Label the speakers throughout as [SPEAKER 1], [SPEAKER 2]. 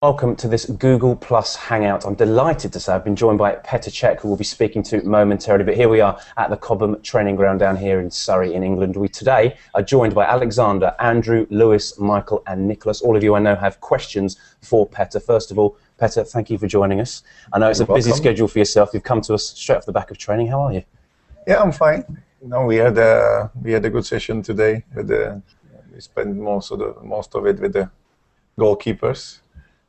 [SPEAKER 1] Welcome to this Google Plus Hangout. I'm delighted to say I've been joined by Petr Cech, who we'll be speaking to momentarily. But here we are at the Cobham training ground down here in Surrey in England. We today are joined by Alexander, Andrew, Lewis, Michael and Nicholas. All of you I know have questions for Petr. First of all, Petr, thank you for joining us. I know it's a busy schedule for yourself. You've come to us straight off the back of training. How are you?
[SPEAKER 2] Yeah, I'm fine. No, we had a good session today. We spent most of it with the goalkeepers.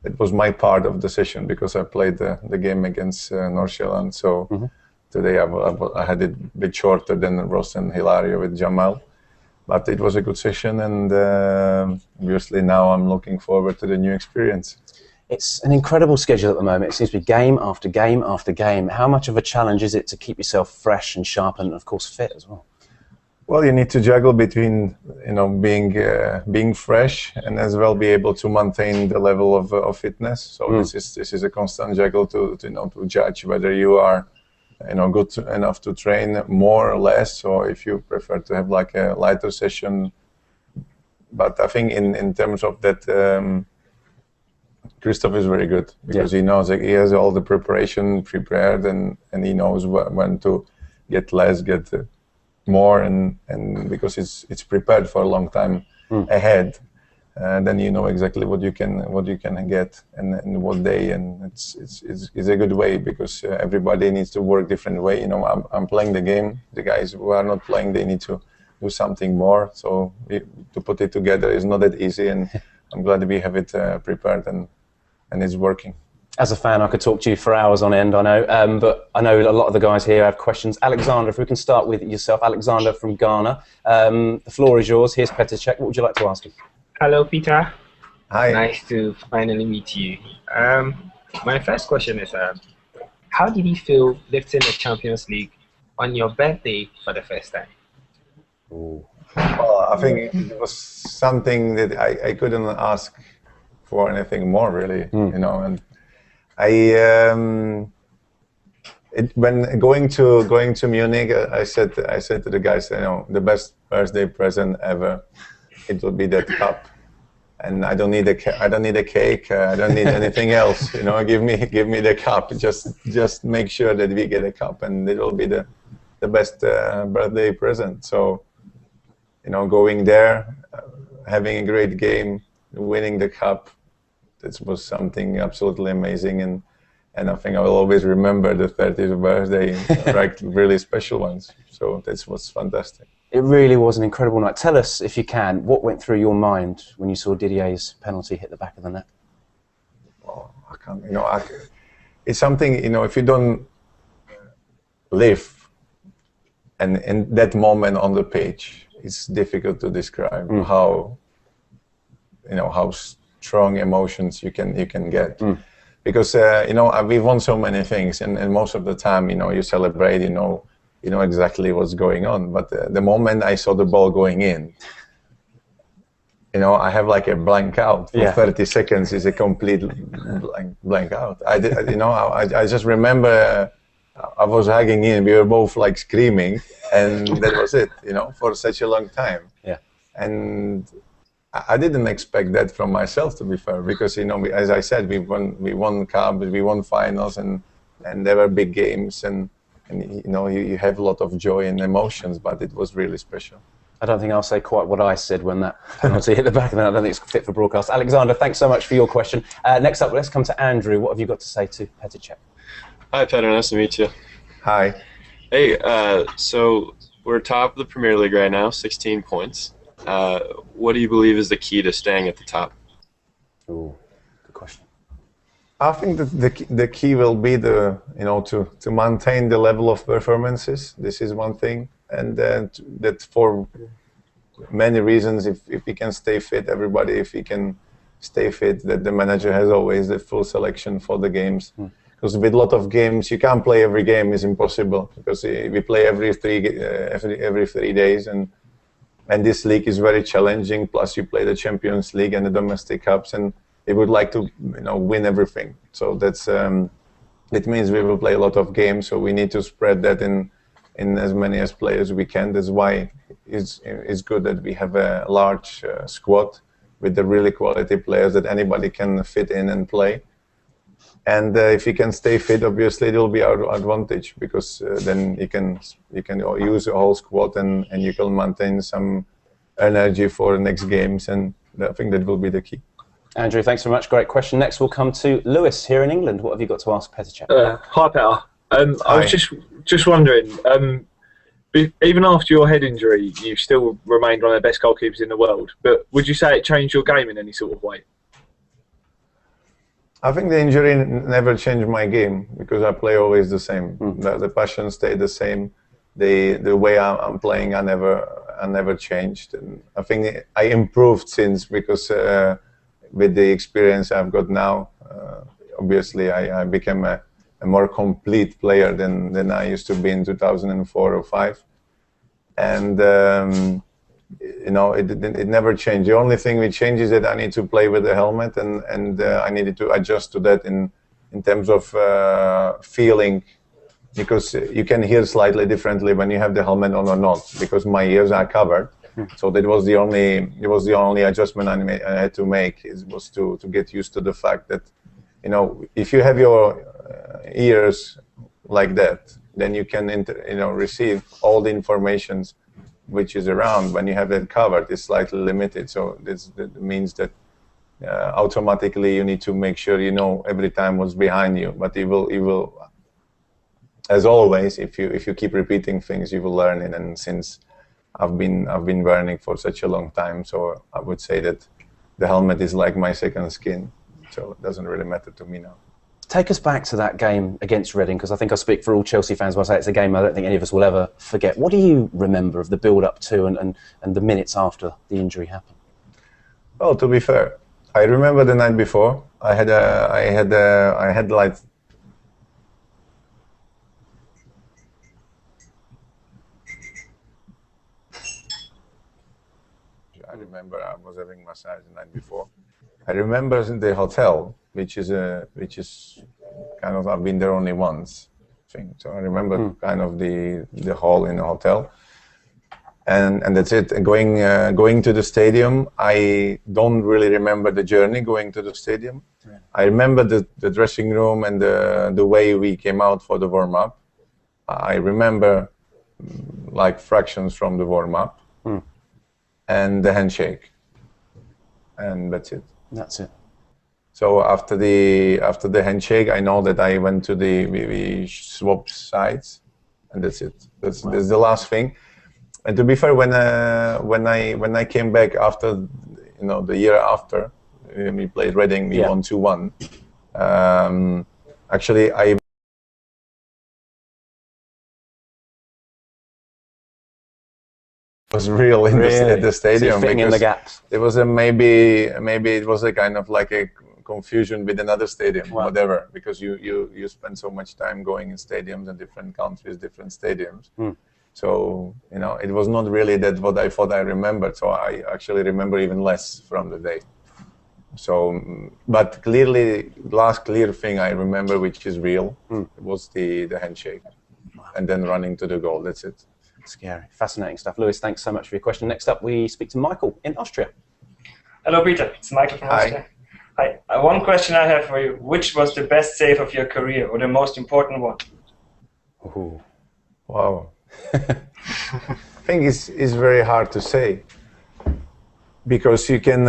[SPEAKER 2] It was my part of the session because I played the game against North Zealand. So today I had it a bit shorter than Ross and Hilario with Jamal. But it was a good session, and obviously now I'm looking forward to the new experience.
[SPEAKER 1] It's an incredible schedule at the moment. It seems to be game after game after game. How much of a challenge is it to keep yourself fresh and sharp and, of course, fit as well?
[SPEAKER 2] Well, you need to juggle between, being fresh and as well be able to maintain the level of fitness. So this is a constant juggle to judge whether you are, good enough to train more or less, or if you prefer to have like a lighter session. But I think in terms of that, Christoph is very good because he knows that he has all the preparation prepared, and he knows when to get less, get more, and because it's prepared for a long time ahead, then you know exactly what you can get and what day, and it's a good way because everybody needs to work different way. I'm playing the game. The guys who are not playing, they need to do something more. So to put it together is not that easy, and I'm glad we have it prepared and it's working.
[SPEAKER 1] As a fan, I could talk to you for hours on end, I know, but I know a lot of the guys here have questions. Alexander, if we can start with yourself. Alexander from Ghana. The floor is yours. Here's Petr Cech. What would you like to ask him?
[SPEAKER 3] Hello, Peter.
[SPEAKER 2] Hi.
[SPEAKER 3] Nice to finally meet you. My first question is, how did you feel lifting the Champions League on your birthday for the first time?
[SPEAKER 2] Well, I think it was something that I couldn't ask for anything more, really, and when going to Munich, I said to the guys, the best birthday present ever, it will be that cup, and I don't need a cake, I don't need anything else. Give me the cup. Just make sure that we get a cup, and it will be the best birthday present. So, going there, having a great game, winning the cup. It was something absolutely amazing, and I think I will always remember the 30th birthday, like really special ones. So that was fantastic.
[SPEAKER 1] It really was an incredible night. Tell us, if you can, what went through your mind when you saw Didier's penalty hit the back of the net?
[SPEAKER 2] Well, I can't, it's something, if you don't live, and in that moment on the pitch, it's difficult to describe how strong emotions you can get, because we've won so many things, and most of the time you celebrate, you know exactly what's going on, but the moment I saw the ball going in, I have like a blank out for 30 seconds. Is a complete blank out. I just remember I was hugging in, we were both like screaming, and that was it, for such a long time. And I didn't expect that from myself, to be fair, because as I said, we won cups, we won finals, and there were big games, and you have a lot of joy and emotions, but it was really special.
[SPEAKER 1] I don't think I'll say quite what I said when that penalty hit the back of the net. I don't think it's fit for broadcast. Alexander, thanks so much for your question. Next up, let's come to Andrew. What have you got to say to Petr Cech?
[SPEAKER 4] Hi, Petr. Nice to meet you.
[SPEAKER 2] Hi.
[SPEAKER 4] Hey, so we're top of the Premier League right now, 16 points. What do you believe is the key to staying at the top?
[SPEAKER 1] Ooh, good question.
[SPEAKER 2] I think that the key will be to maintain the level of performances. This is one thing, and that for many reasons, if we can stay fit, if we can stay fit, that the manager has always the full selection for the games. Because with a lot of games, you can't play every game. It's impossible because we play every 3 days, and this league is very challenging. Plus, you play the Champions League and the domestic cups, and they would like to, win everything. So that's it means we will play a lot of games. So we need to spread that in as many as players we can. That's why it's good that we have a large squad with the really quality players that anybody can fit in and play. And if you can stay fit, obviously it will be our advantage, because then you can use the whole squad and you can maintain some energy for the next games, and I think that will be the key.
[SPEAKER 1] Andrew, thanks very much. Great question. Next we'll come to Lewis here in England. What have you got to ask Petr Cech?
[SPEAKER 5] Hi, Peter. I was just wondering, even after your head injury, you still remained one of the best goalkeepers in the world. But would you say it changed your game in any sort of way?
[SPEAKER 2] I think the injury never changed my game, because I play always the same. The passion stayed the same. The way I'm playing, I never changed. And I think I improved since, because with the experience I've got now, obviously I became a more complete player than I used to be in 2004 or 5. And you know, it never changed. The only thing which changes is that I need to play with the helmet, and I needed to adjust to that in terms of feeling, because you can hear slightly differently when you have the helmet on or not, because my ears are covered. So that was the only adjustment I had to make, was to get used to the fact that, you know, if you have your ears like that, then you can receive all the informations which is around. When you have that covered, it's slightly limited. So that means that automatically you need to make sure you know every time what's behind you. But you will, as always, if you keep repeating things, you will learn it. And since I've been learning for such a long time, so I would say that the helmet is like my second skin. So it doesn't really matter to me now.
[SPEAKER 1] Take us back to that game against Reading, because I think I speak for all Chelsea fans when I say it's a game I don't think any of us will ever forget. What do you remember of the build-up to and the minutes after the injury happened?
[SPEAKER 2] Well, to be fair, I remember the night before. I had like I remember I was having massage the night before. I remember in the hotel, which is kind of, I've been there only once, I think. So I remember kind of the hall in the hotel, and that's it. And going to the stadium, I don't really remember the journey going to the stadium. Yeah. I remember the dressing room and the way we came out for the warm up. I remember like fractions from the warm up and the handshake, and that's it.
[SPEAKER 1] That's it.
[SPEAKER 2] So after the handshake, I know that I went to we swapped sides, and that's it. That's the last thing. And to be fair, when I came back after, the year after, we played Reading, we won 2-1. Actually, I was real in the stadium,
[SPEAKER 1] so in the gaps.
[SPEAKER 2] It was maybe it was a kind of like a confusion with another stadium, whatever, because you spend so much time going in stadiums in different countries, different stadiums. So it was not really that what I thought I remembered. So I actually remember even less from the day. So, but clearly, last clear thing I remember, which is real, was the handshake, and then running to the goal. That's it.
[SPEAKER 1] Scary. Fascinating stuff. Lewis, thanks so much for your question. Next up, we speak to Michael in Austria.
[SPEAKER 6] Hello, Peter. It's Michael from Austria. Hi. One question I have for you. Which was the best save of your career, or the most important one?
[SPEAKER 2] Ooh. Wow. I think it's very hard to say, because you can,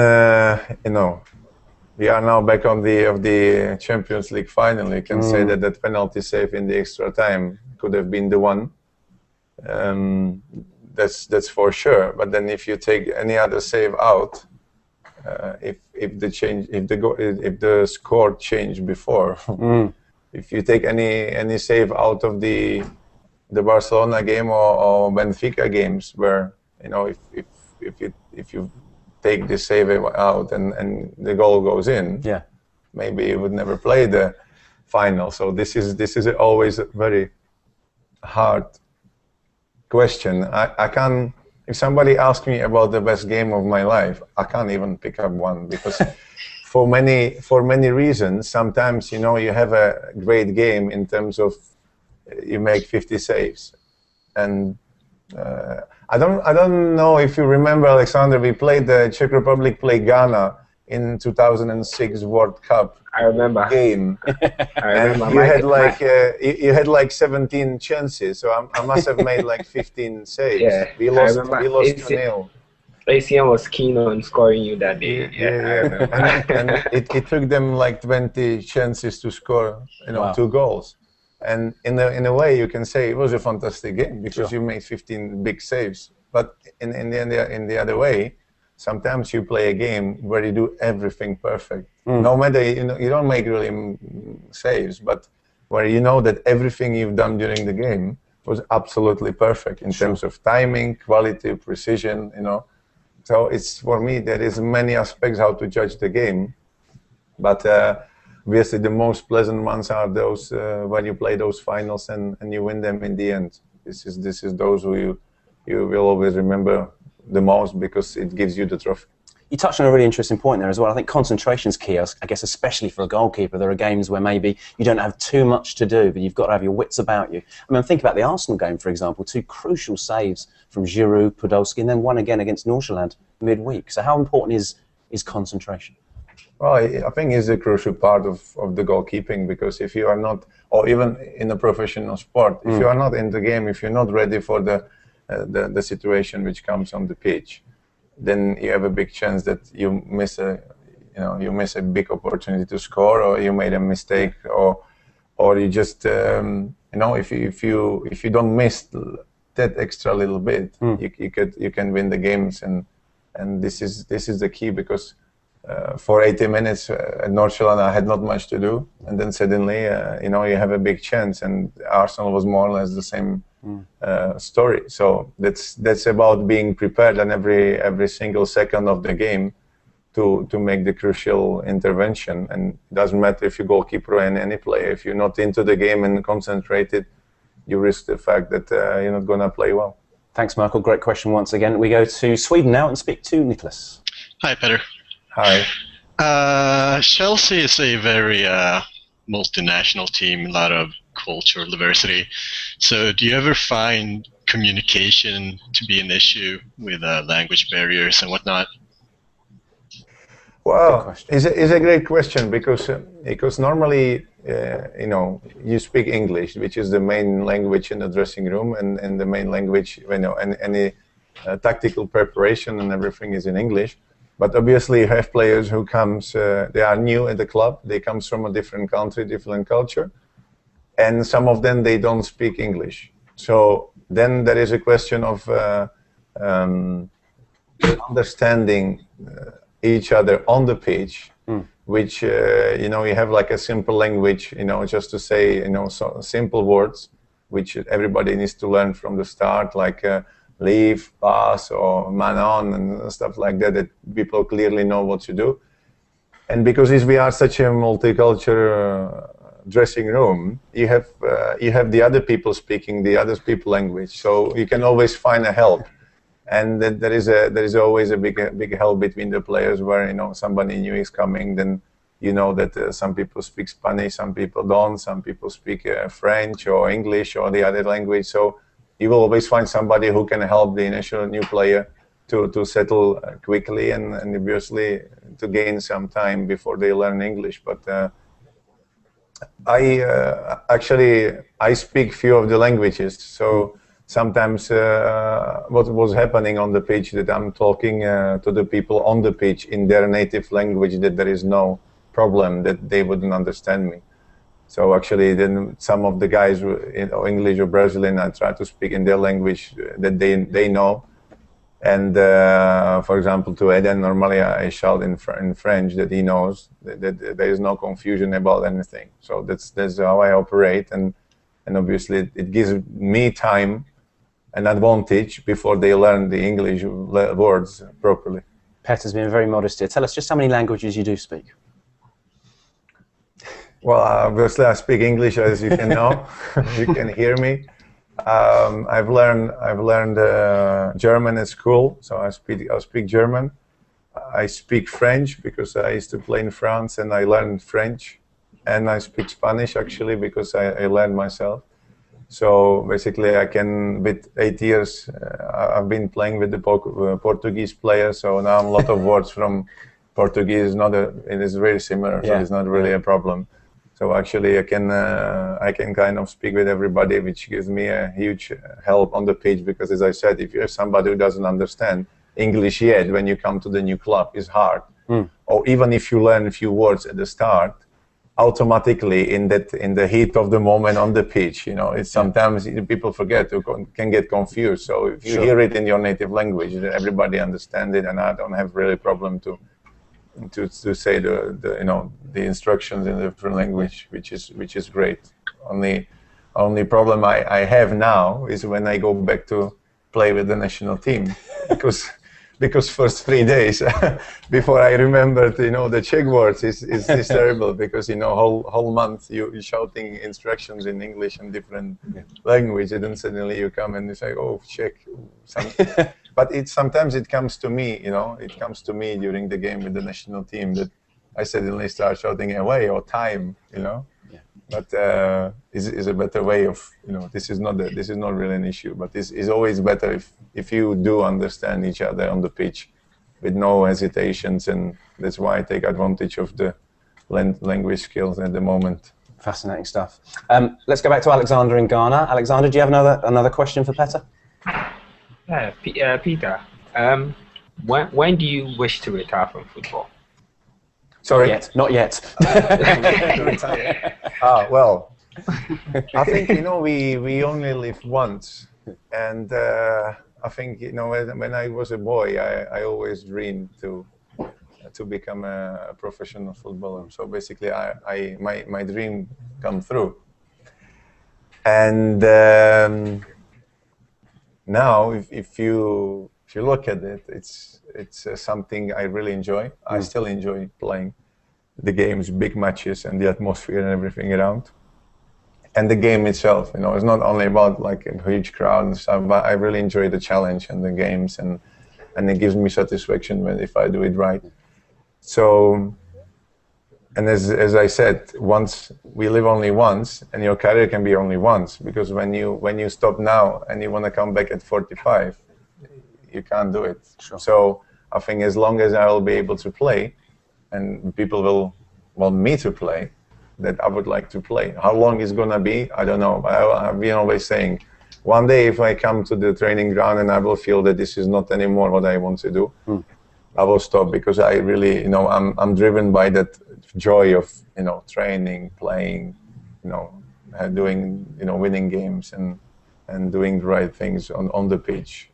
[SPEAKER 2] we are now back on the Champions League final. You can say that penalty save in the extra time could have been the one. That's for sure. But then if you take any other save out, if the score changed before, if you take any save out of the Barcelona game or Benfica games, where if you take the save out and the goal goes in, maybe you would never play the final. So this is always a very hard question. I can't. If somebody asks me about the best game of my life, I can't even pick up one, because for many reasons. Sometimes you have a great game in terms of you make 50 saves, and I don't know if you remember, Alexander. We played the Czech Republic played Ghana in 2006 World Cup.
[SPEAKER 3] I remember.
[SPEAKER 2] Game.
[SPEAKER 3] I remember.
[SPEAKER 2] And you had like 17 chances, so I must have made like 15 saves.
[SPEAKER 3] Yeah,
[SPEAKER 2] we lost
[SPEAKER 3] 2-0. ACM was keen on scoring you that day.
[SPEAKER 2] Yeah. and it took them like 20 chances to score, 2 goals. And in a way, you can say it was a fantastic game because you made 15 big saves. But in the other way, sometimes you play a game where you do everything perfect. No matter, you don't make really saves, but where you know that everything you've done during the game was absolutely perfect in terms of timing, quality, precision, So it's, for me, there is many aspects how to judge the game. But obviously the most pleasant ones are those when you play those finals and you win them in the end. This is those who you will always remember the most because it gives you the trophy.
[SPEAKER 1] You touched on a really interesting point there as well. I think concentration's key, I guess, especially for a goalkeeper. There are games where maybe you don't have too much to do, but you've got to have your wits about you. I mean, think about the Arsenal game, for example. 2 crucial saves from Giroud, Podolski, and then one again against Nordsjælland midweek. So how important is concentration?
[SPEAKER 2] Well, I think it's a crucial part of the goalkeeping, because if you are not, or even in a professional sport, if you are not in the game, if you're not ready for the situation which comes on the pitch, then you have a big chance that you miss a big opportunity to score, or you made a mistake, or you just if you don't miss that extra little bit, you can win the games, and this is the key, because for 80 minutes at Nordsjælland I had not much to do, and then suddenly you have a big chance, and Arsenal was more or less the same story. So that's about being prepared on every single second of the game to make the crucial intervention. And it doesn't matter if you're goalkeeper or any player, if you're not into the game and concentrated, you risk the fact that you're not going to play well.
[SPEAKER 1] Thanks, Michael. Great question once again. We go to Sweden now and speak to Nicholas.
[SPEAKER 7] Hi, Peter.
[SPEAKER 2] Hi.
[SPEAKER 7] Chelsea is a very multinational team, a lot of cultural diversity. So do you ever find communication to be an issue with language barriers and whatnot?
[SPEAKER 2] Well, it's a great question, because normally you speak English, which is the main language in the dressing room, and the main language, and any tactical preparation and everything is in English. But obviously you have players who they are new at the club, they come from a different country, different culture, and some of them, they don't speak English. So then there is a question of understanding each other on the pitch, which, you have like a simple language, just to say, so simple words, which everybody needs to learn from the start, like leave, pass, or man on, and stuff like that people clearly know what to do. And because we are such a multicultural dressing room, you have the other people speaking the other people's language, so you can always find a help. And there is always a big help between the players, where somebody new is coming, then that some people speak Spanish, some people don't, some people speak French or English or the other language. So you will always find somebody who can help the initial new player to settle quickly, and obviously to gain some time before they learn English. But I speak few of the languages, so sometimes what was happening on the pitch, that I'm talking to the people on the pitch in their native language, that there is no problem that they wouldn't understand me. So actually, then some of the guys, English or Brazilian, I try to speak in their language that they know. And for example, to Eden, normally I shout in French that he knows, that there is no confusion about anything. So that's how I operate, and obviously it gives me time, an advantage, before they learn the English words properly.
[SPEAKER 1] Petr's been very modest here. Tell us just how many languages you do speak.
[SPEAKER 2] Well, obviously I speak English, as you can know. You can hear me. I've learned German at school, so I speak German. I speak French because I used to play in France, and I learned French. And I speak Spanish, actually, because I learned myself. So basically, I can, with 8 years, I've been playing with the Portuguese players. So now a lot of words from Portuguese it is very similar. So it's not really a problem. So actually, I can kind of speak with everybody, which gives me a huge help on the pitch. Because as I said, if you're somebody who doesn't understand English yet, when you come to the new club, it's hard. Or even if you learn a few words at the start, automatically in the heat of the moment on the pitch, it's sometimes people forget can get confused. So if you hear it in your native language, everybody understands it, and I don't have really problem to say the instructions in a different language, which is great. Only problem I have now is when I go back to play with the national team, because first 3 days before I remembered, the Czech words is terrible, because whole month you're shouting instructions in English and different language, and then suddenly you come and you say, oh, Czech. But sometimes it comes to me, it comes to me during the game with the national team that I suddenly start shouting away or time, But is a better way of, this is not really an issue, but it's always better if you do understand each other on the pitch with no hesitations, and that's why I take advantage of the language skills at the moment.
[SPEAKER 1] Fascinating stuff. Let's go back to Alexander in Ghana. Alexander, do you have another question for Petr?
[SPEAKER 3] Peter, when do you wish to retire from football?
[SPEAKER 2] Sorry?
[SPEAKER 1] Not yet.
[SPEAKER 2] Well, I think, we only live once. And I think, when I was a boy, I always dreamed to become a professional footballer. So basically, my dream come through. And now, if you look at it, it's something I really enjoy. I still enjoy playing the games, big matches, and the atmosphere and everything around. And the game itself, it's not only about like a huge crowd and stuff, but I really enjoy the challenge and the games, and it gives me satisfaction if I do it right. So, and as I said, once we live only once, and your career can be only once, because when you stop now and you want to come back at 45, you can't do it.
[SPEAKER 1] Sure.
[SPEAKER 2] So I think as long as I will be able to play, and people will want me to play, that I would like to play. How long it's gonna be, I don't know. I've been always saying, one day if I come to the training ground and I will feel that this is not anymore what I want to do, I will stop, because I really, I'm driven by that joy of, training, playing, doing, winning games and doing the right things on the pitch,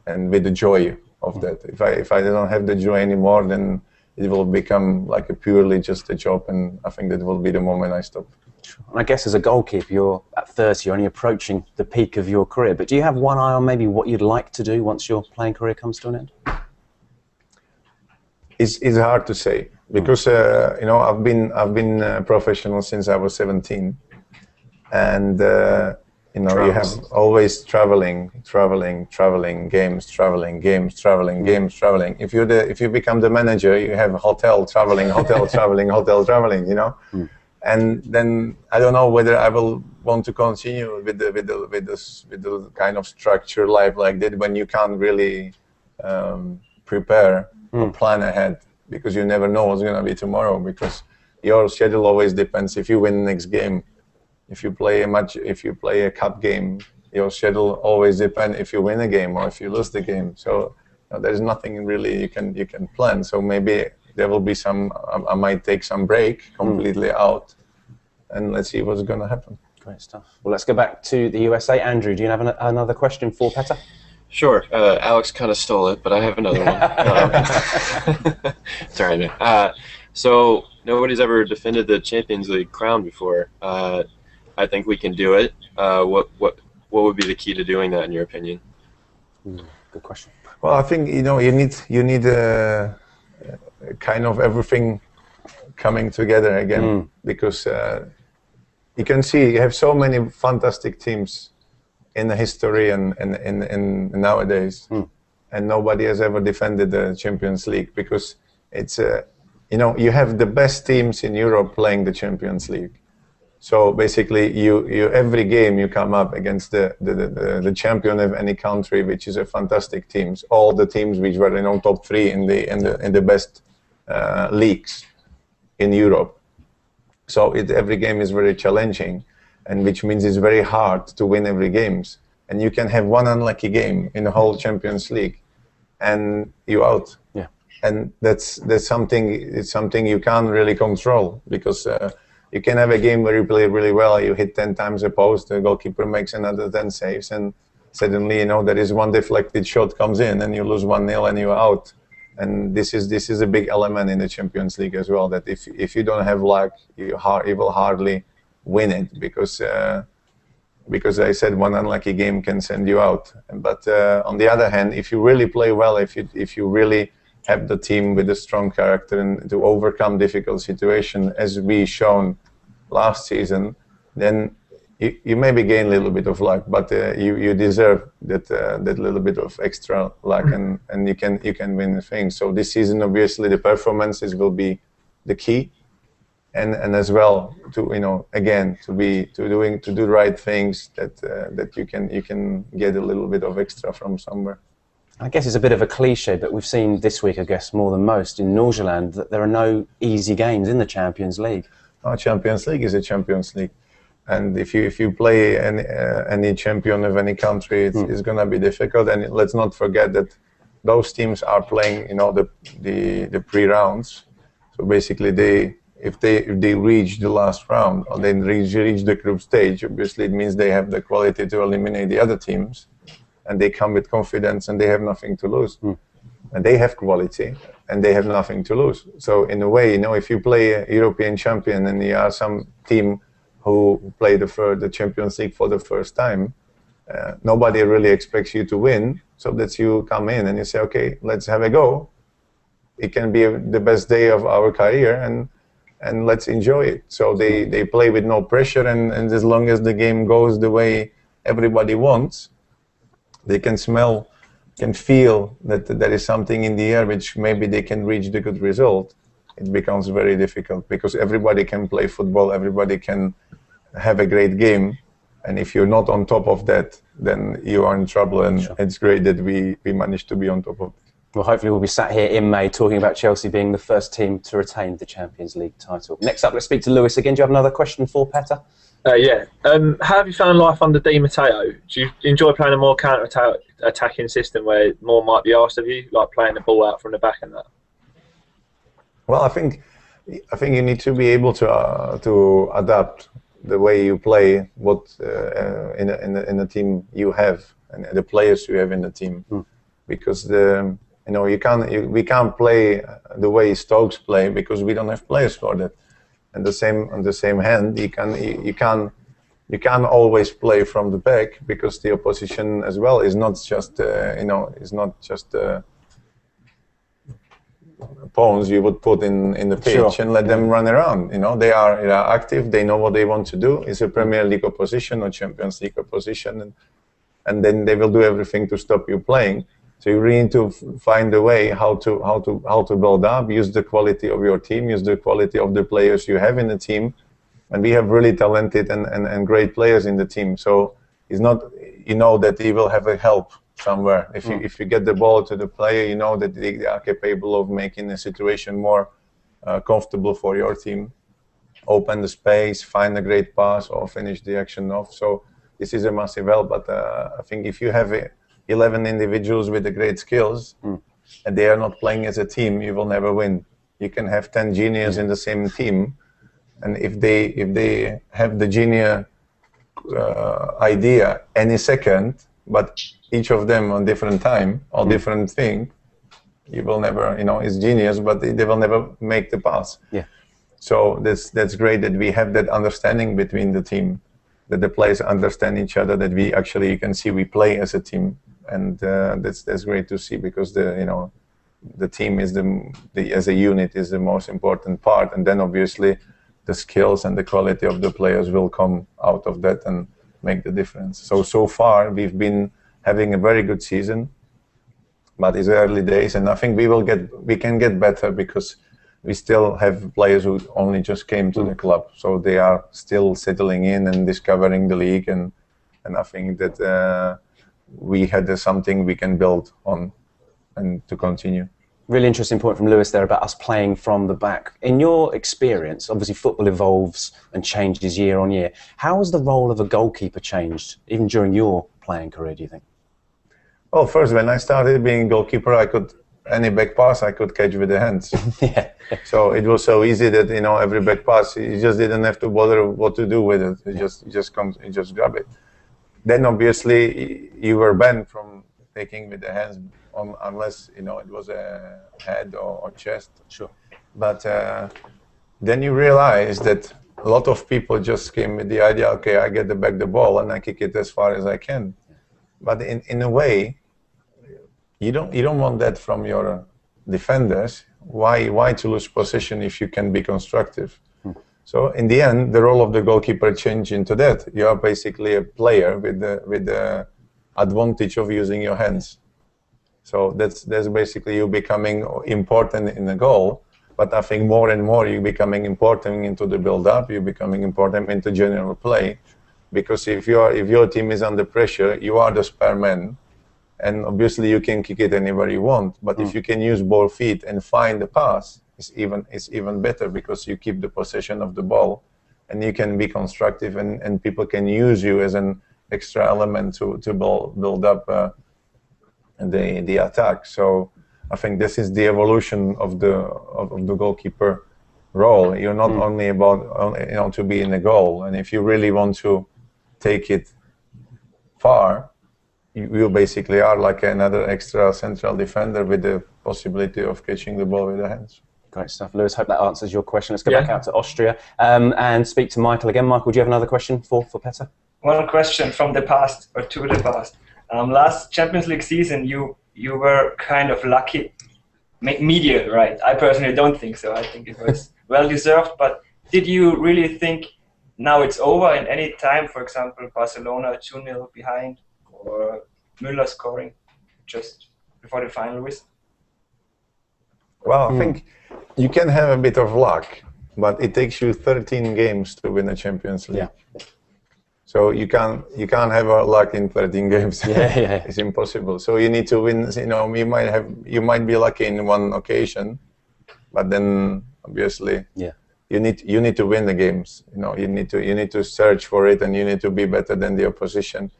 [SPEAKER 2] and with the joy of that. If I don't have the joy anymore, then it will become like purely just a job, and I think that will be the moment I stop.
[SPEAKER 1] And I guess as a goalkeeper, you're at 30, you're only approaching the peak of your career, but do you have one eye on maybe what you'd like to do once your playing career comes to an end?
[SPEAKER 2] It's hard to say, because I've been professional since I was 17, and you have always traveling, games, traveling. If you become the manager, you have hotel traveling. And then I don't know whether I will want to continue with the kind of structured life like that, when you can't really prepare or plan ahead, because you never know what's going to be tomorrow, because your schedule always depends. If you win the next game, if you play a match, if you play a cup game, your schedule always depends if you win a game or if you lose the game. So there's nothing really you can plan. So maybe there will be I might take some break completely out, and let's see what's going to happen.
[SPEAKER 1] Great stuff. Well, let's go back to the USA. Andrew, do you have another question for Petr?
[SPEAKER 4] Sure. Alex kind of stole it, but I have another one. Sorry, man. So nobody's ever defended the Champions League crown before. I think we can do it. What would be the key to doing that, in your opinion?
[SPEAKER 1] Good question.
[SPEAKER 2] Well, I think you need kind of everything coming together again, because you can see you have so many fantastic teams in the history and nowadays, and nobody has ever defended the Champions League, because it's you have the best teams in Europe playing the Champions League. So basically, you every game you come up against the champion of any country, which is a fantastic teams. All the teams which were top 3 in the best leagues in Europe. So every game is very challenging, and which means it's very hard to win every games. And you can have one unlucky game in the whole Champions League, and you're out.
[SPEAKER 1] Yeah.
[SPEAKER 2] And that's something. It's something you can't really control, because you can have a game where you play really well, you hit 10 times a post, the goalkeeper makes another 10 saves, and suddenly there is one deflected shot comes in, and you lose 1-0 and you're out. And this is a big element in the Champions League as well, that if you don't have luck, you will hardly win it, because I said one unlucky game can send you out. But on the other hand, if you really play well, if you really have the team with a strong character and to overcome difficult situation, as we shown last season, then you maybe gain a little bit of luck, but you deserve that little bit of extra luck, and you can win the thing. So this season, obviously, the performances will be the key, and as well to again to do the right things, that you can get a little bit of extra from somewhere.
[SPEAKER 1] I guess it's a bit of a cliche, but we've seen this week, I guess, more than most in Nordsjælland, that there are no easy games in the Champions League.
[SPEAKER 2] No, Champions League is a Champions League, and if you play any champion of any country, it's going to be difficult. And let's not forget that those teams are playing, the pre-rounds. So basically, if they reach the last round, or they reach the group stage, obviously it means they have the quality to eliminate the other teams. And they come with confidence, and they have nothing to lose. And they have quality, and they have nothing to lose. So in a way, if you play a European champion and you are some team who play the Champions League for the first time, nobody really expects you to win. So that you come in and you say, okay, let's have a go. It can be the best day of our career, and let's enjoy it. So they play with no pressure, and as long as the game goes the way everybody wants, they can feel that there is something in the air which maybe they can reach the good result. It becomes very difficult, because everybody can play football, everybody can have a great game, and if you're not on top of that, then you are in trouble. And sure, it's great that we managed to be on top of it.
[SPEAKER 1] Well, hopefully we'll be sat here in May talking about Chelsea being the first team to retain the Champions League title. Next up, let's speak to Lewis again. Do you have another question for Petr?
[SPEAKER 5] Yeah. How have you found life under Di Matteo? Do you enjoy playing a more counter-attacking system where more might be asked of you, like playing the ball out from the back and that?
[SPEAKER 2] Well, I think you need to be able to adapt the way you play, what in the team you have, and the players you have in the team, because we can't play the way Stokes play, because we don't have players for that. And on the same hand, you can't always play from the back, because the opposition as well is not just pawns you would put in the pitch, sure, and let them run around. They are active. They know what they want to do. It's a Premier League opposition or Champions League opposition, and then they will do everything to stop you playing. So you really need to find a way how to build up, use the quality of your team, use the quality of the players you have in the team, and we have really talented and great players in the team. So it's not, that he will have a help somewhere. If you get the ball to the player, that they are capable of making the situation more comfortable for your team, open the space, find a great pass, or finish the action off. So this is a massive help. But I think if you have 11 individuals with the great skills, and they are not playing as a team, you will never win. You can have 10 geniuses in the same team, and if they have the genius idea any second, but each of them on different time or different thing, you will never, it's genius, but they will never make the pass.
[SPEAKER 1] Yeah.
[SPEAKER 2] So that's great that we have that understanding between the team, that the players understand each other, that you can see we play as a team. And that's great to see, because the team is as a unit is the most important part, and then obviously the skills and the quality of the players will come out of that and make the difference. So far we've been having a very good season, but it's early days, and I think we can get better, because we still have players who only just came to the club, so they are still settling in and discovering the league, and I think that we had something we can build on and to continue.
[SPEAKER 1] Really interesting point from Lewis there about us playing from the back. In your experience, obviously football evolves and changes year on year. How has the role of a goalkeeper changed, even during your playing career, do you think?
[SPEAKER 2] Well, first, when I started being goalkeeper, any back pass I could catch with the hands.
[SPEAKER 1] Yeah.
[SPEAKER 2] So it was so easy that, you know, every back pass, you just didn't have to bother what to do with it. You just grab it. Then obviously you were banned from taking with the hands unless, you know, it was a head or chest.
[SPEAKER 1] Sure.
[SPEAKER 2] But then you realize that a lot of people just came with the idea, okay, I get back the ball and I kick it as far as I can. But in a way, you don't want that from your defenders. Why to lose possession if you can be constructive? So in the end, the role of the goalkeeper changed into that. You are basically a player with the advantage of using your hands. So that's basically you becoming important in the goal. But I think more and more you're becoming important into the build-up. You're becoming important into general play, because if your team is under pressure, you are the spare man. And obviously you can kick it anywhere you want, but if you can use both feet and find the pass, it's even better, because you keep the possession of the ball and you can be constructive, and people can use you as an extra element to build up the attack. So I think this is the evolution of the goalkeeper role. You're not only about to be in the goal, and if you really want to take it far, you basically are like another extra central defender with the possibility of catching the ball with the hands.
[SPEAKER 1] Great stuff, Lewis. Hope that answers your question. Let's go back out to Austria and speak to Michael again. Michael, do you have another question for Petr?
[SPEAKER 6] One question from the past, or to the past. Last Champions League season, you were kind of lucky. Media, right? I personally don't think so. I think it was well deserved. But did you really think now it's over, and any time, for example, Barcelona 2-0 behind, or Müller scoring just before the final whistle?
[SPEAKER 2] Well, I think you can have a bit of luck, but it takes you 13 games to win a Champions League.
[SPEAKER 1] Yeah.
[SPEAKER 2] So you can't have luck in 13 games.
[SPEAKER 1] Yeah.
[SPEAKER 2] It's impossible. So you need to win. You know, you might be lucky in one occasion, but then obviously you need to win the games. You know, you need to search for it, and you need to be better than the opposition.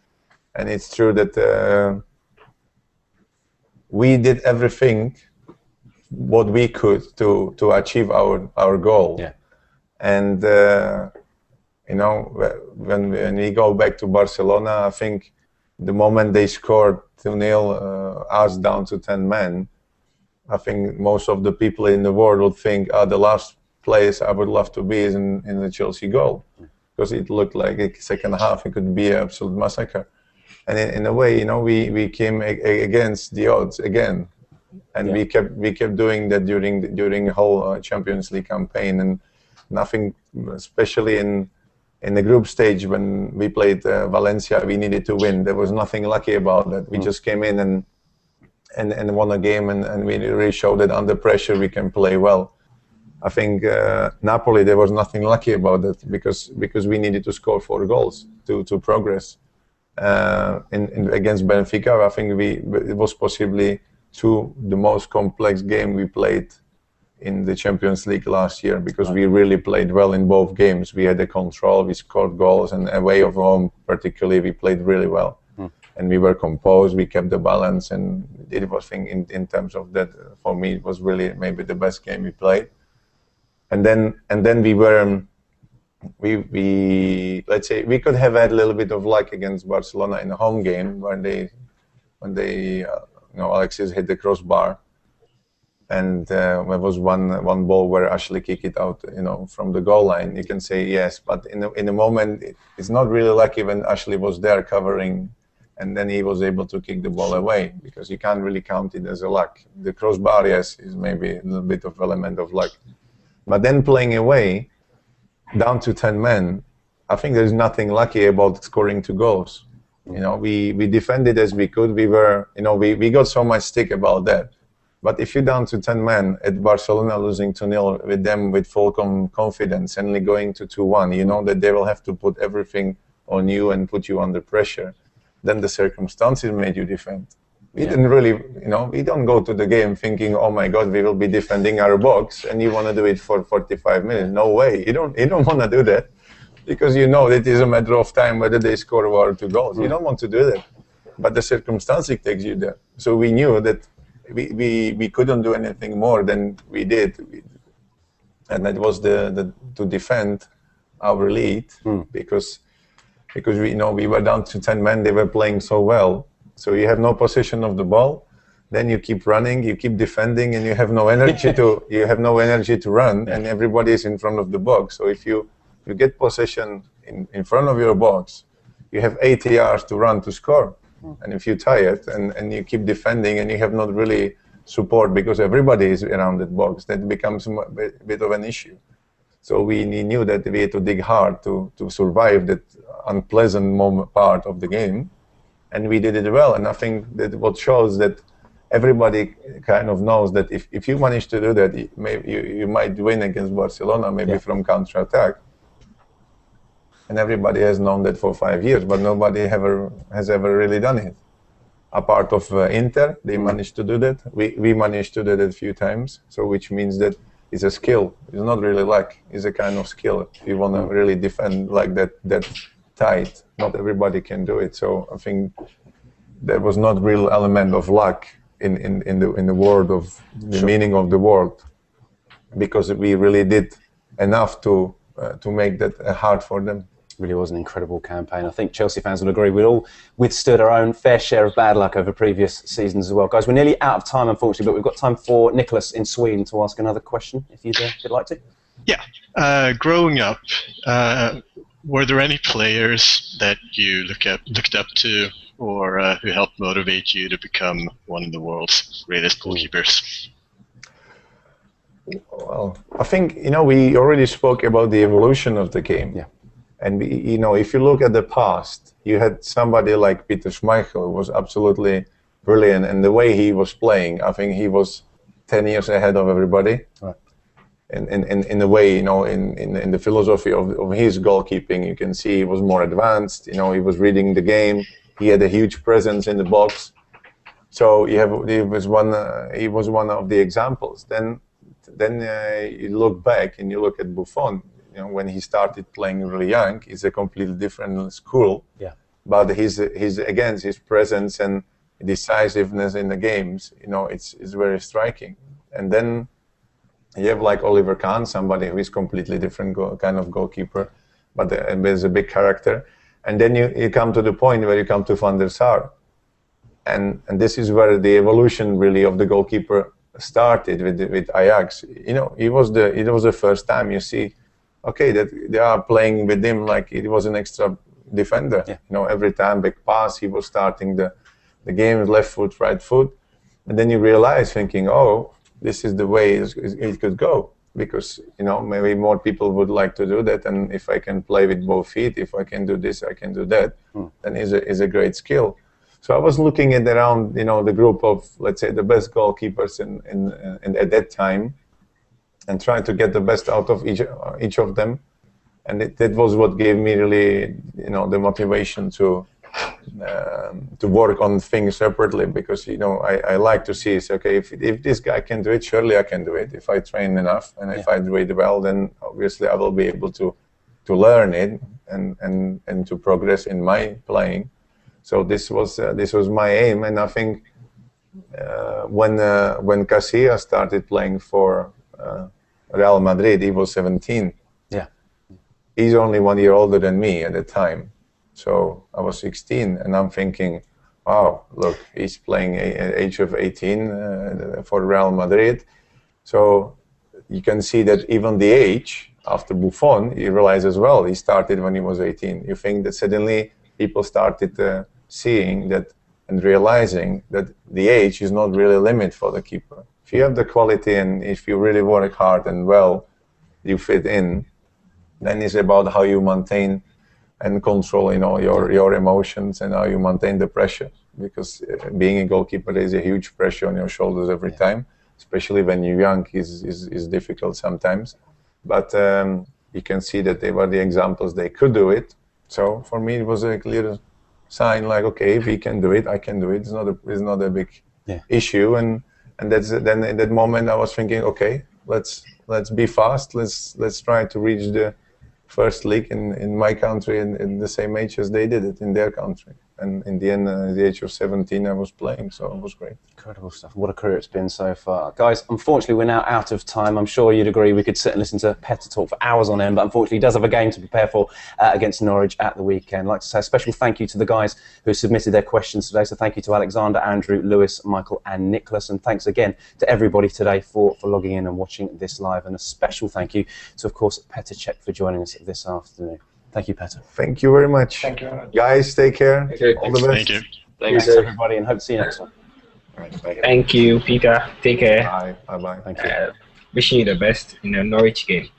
[SPEAKER 2] And it's true that we did everything what we could to achieve our goal. Yeah. And you know, when we go back to Barcelona, I think the moment they scored 2-0, us down to 10 men, I think most of the people in the world would think, the last place I would love to be is in the Chelsea goal, because it looked like a second half it could be an absolute massacre. And in a way, you know, we came against the odds again, and we kept doing that during the whole Champions League campaign. And nothing, especially in the group stage when we played Valencia, we needed to win. There was nothing lucky about that. We just came in and won a game, and we really showed that under pressure we can play well. I think Napoli, there was nothing lucky about that, because we needed to score 4 goals to progress. Against Benfica, I think it was possibly the most complex game we played in the Champions League last year, because we really played well in both games. We had the control, we scored goals, and away of home particularly we played really well. And we were composed, we kept the balance, and it was in terms of that, for me it was really maybe the best game we played. And then we let's say we could have had a little bit of luck against Barcelona in a home game when they you know, Alexis hit the crossbar, and there was one ball where Ashley kicked it out, you know, from the goal line. You can say yes, but in the moment it's not really lucky when Ashley was there covering, and then he was able to kick the ball away, because you can't really count it as a luck. The crossbar, yes, is maybe a little bit of element of luck, but then playing away down to 10 men, I think there's nothing lucky about scoring 2 goals. You know, we defended as we could. We were, you know, we got so much stick about that. But if you're down to 10 men at Barcelona losing 2-0 with them with full confidence, suddenly going to 2-1, you know that they will have to put everything on you and put you under pressure. Then the circumstances made you defend. We didn't really, you know, we don't go to the game thinking, oh my God, we will be defending our box and you want to do it for 45 minutes. No way. You don't want to do that because you know it is a matter of time whether they score 1 or 2 goals. You don't want to do that. But the circumstances takes you there. So we knew that we couldn't do anything more than we did. And that was to defend our lead because we know we were down to 10 men, they were playing so well. So you have no possession of the ball, then you keep running, you keep defending, and you have no energy to run, and everybody is in front of the box. So if you get possession in front of your box, you have 80 yards to run to score. And if you're tired and you keep defending and you have not really support because everybody is around that box, that becomes a bit of an issue. So we knew that we had to dig hard to survive that unpleasant part of the game. And we did it well, and I think that what shows that everybody kind of knows that if you manage to do that, maybe you might win against Barcelona, maybe from counter-attack. And everybody has known that for 5 years, but nobody has ever really done it. A part of Inter, they managed to do that. We managed to do that a few times, so which means that it's a skill. It's not really luck. It's a kind of skill. If you want to really defend like that tight, not everybody can do it. So I think there was not real element of luck in the word of the meaning of the word, because we really did enough to make that hard for them.
[SPEAKER 1] Really was an incredible campaign. I think Chelsea fans will agree. We all withstood our own fair share of bad luck over previous seasons as well. Guys, we're nearly out of time, unfortunately, but we've got time for Nicholas in Sweden to ask another question, if you'd like to.
[SPEAKER 7] Yeah. Growing up, were there any players that you looked up to or who helped motivate you to become one of the world's greatest goalkeepers?
[SPEAKER 2] Well, I think, we already spoke about the evolution of the game.
[SPEAKER 1] Yeah.
[SPEAKER 2] And, if you look at the past, you had somebody like Petr Cech, who was absolutely brilliant. And the way he was playing, I think he was 10 years ahead of everybody. Right. In a way, in the philosophy of his goalkeeping, you can see he was more advanced. He was reading the game. He had a huge presence in the box. So he was one of the examples. Then you look back and you look at Buffon. When he started playing really young, it's a completely different school. Yeah. But his presence and decisiveness in the games, it's very striking. And then you have like Oliver Kahn, somebody who is completely different kind of goalkeeper, but there's a big character. And then you come to the point where you come to Van der Sar. And this is where the evolution really of the goalkeeper started with Ajax. It was the first time you see, okay, that they are playing with him like it was an extra defender. Yeah. Every time big pass, he was starting the game with left foot, right foot. And then you realize thinking, oh, this is the way it could go, because maybe more people would like to do that, and if I can play with both feet, if I can do this, I can do that, then is a great skill. So I was looking at around the group of, let's say, the best goalkeepers in at that time, and trying to get the best out of each of them, and that was what gave me really the motivation to work on things separately, because I like to see, okay, if this guy can do it, surely I can do it. If I train enough and if I do it well, then obviously I will be able to learn it and to progress in my playing. So this was my aim, and I think when Casillas started playing for Real Madrid, he was 17. Yeah, he's only 1 year older than me at the time. So I was 16, and I'm thinking, wow, look, he's playing at age of 18 for Real Madrid. So you can see that even the age, after Buffon, you realize as well, he started when he was 18. You think that suddenly people started seeing that and realizing that the age is not really a limit for the keeper. If you have the quality and if you really work hard and well, you fit in, then it's about how you maintain and control, your emotions and how you maintain the pressure. because being a goalkeeper, there is a huge pressure on your shoulders every time, especially when you're young. Is difficult sometimes, but you can see that they were the examples. They could do it. So for me, it was a clear sign, like, okay, if he can do it, I can do it. It's not a big issue. And that's then in that moment I was thinking, okay, let's be fast. Let's try to reach the first league in my country in the same age as they did it in their country. And in the end, at the age of 17, I was playing, so it was great.
[SPEAKER 1] Incredible stuff. What a career it's been so far. Guys, unfortunately, we're now out of time. I'm sure you'd agree we could sit and listen to Petr talk for hours on end, but unfortunately, he does have a game to prepare for against Norwich at the weekend. I'd like to say a special thank you to the guys who submitted their questions today. So thank you to Alexander, Andrew, Lewis, Michael, and Nicholas. And thanks again to everybody today for logging in and watching this live. And a special thank you to, of course, Petr Cech for joining us this afternoon. Thank you, Petr.
[SPEAKER 2] Thank you very much.
[SPEAKER 6] Thank you very much.
[SPEAKER 2] Guys, take care.
[SPEAKER 5] Okay,
[SPEAKER 2] all the best.
[SPEAKER 7] Thank you.
[SPEAKER 1] Thanks, everybody, and hope to see you next time.
[SPEAKER 2] All right, bye.
[SPEAKER 3] Thank you, Peter. Take care.
[SPEAKER 2] Bye. Bye.
[SPEAKER 1] Thank you.
[SPEAKER 3] Wishing you the best in the Norwich game.